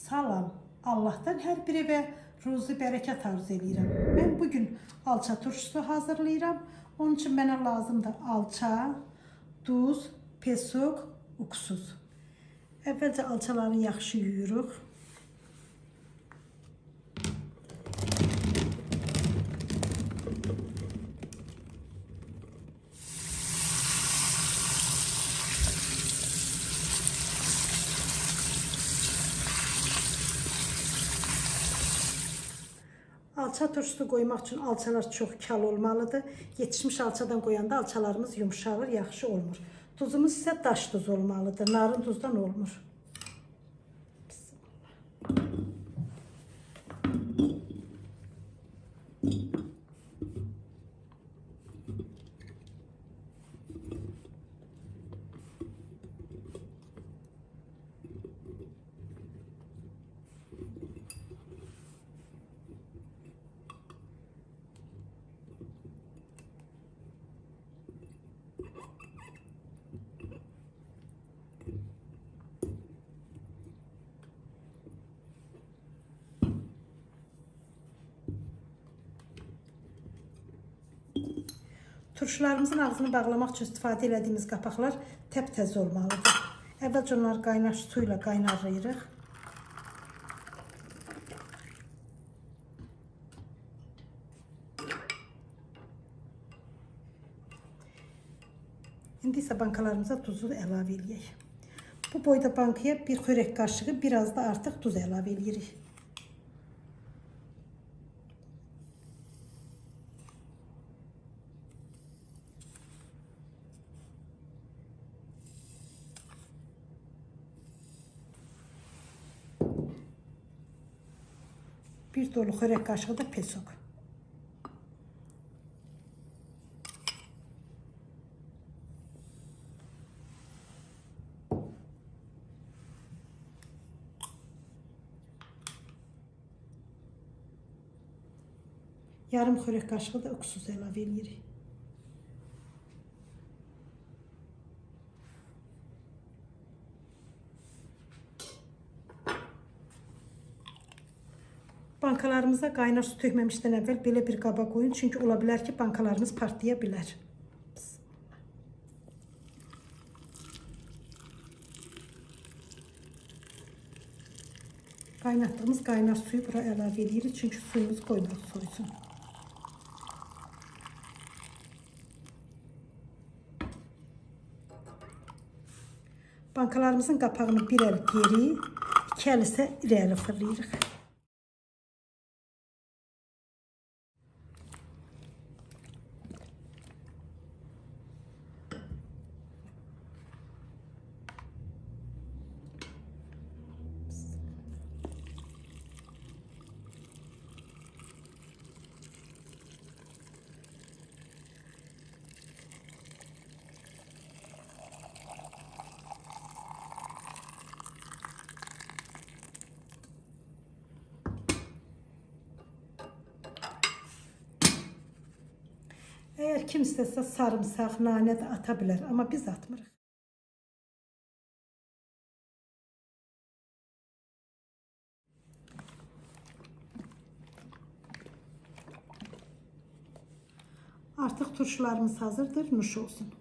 Salam. Allah'tan hər bir evə ruzi bərəkət arzu edirəm. Mən bugün alça turşusu hazırlayıram. Onun için mənə lazımdır alça, duz, pesok, uksuz. Əvvəlcə alçaları yaxşı yuyuruq. Alça turşusu koymak için alçalar çok kal olmalıdır. Yetişmiş alçadan koyanda alçalarımız yumuşalır, yaxşı olmur. Tuzumuz ise daş tuz olmalıdır. Narın tuzdan olmur. Turşularımızın ağzını bağlamaq üçün istifadə etdiyimiz qapaqlar təptəzə olmalıdır. Əvvəlcə onları qaynar suyla qaynarırıq. İndi isə bankalarımıza tuzu əlavə edək. Bu boyda bankaya bir xörək qaşığı, biraz da artıq duz əlavə edirik. Bir dolu xörək qaşığı da pesok. Yarım xörək qaşığı da uksuz əlavə edirik. Bankalarımıza qaynar su tökməmişdən əvvəl belə bir qaba qoyun. Çünki ola bilər ki, bankalarımız partlaya bilər. Qaynatdığımız qaynar suyu bura əlavə edirik. Çünki suyumuz qoymaq soysun. Bankalarımızın qapağını bir əl geri, iki əl isə irəli fırlayırıq. Eğer kim istese sarımsak, nane de atabilir ama biz atmırıq. Artık turşularımız hazırdır, nuş olsun.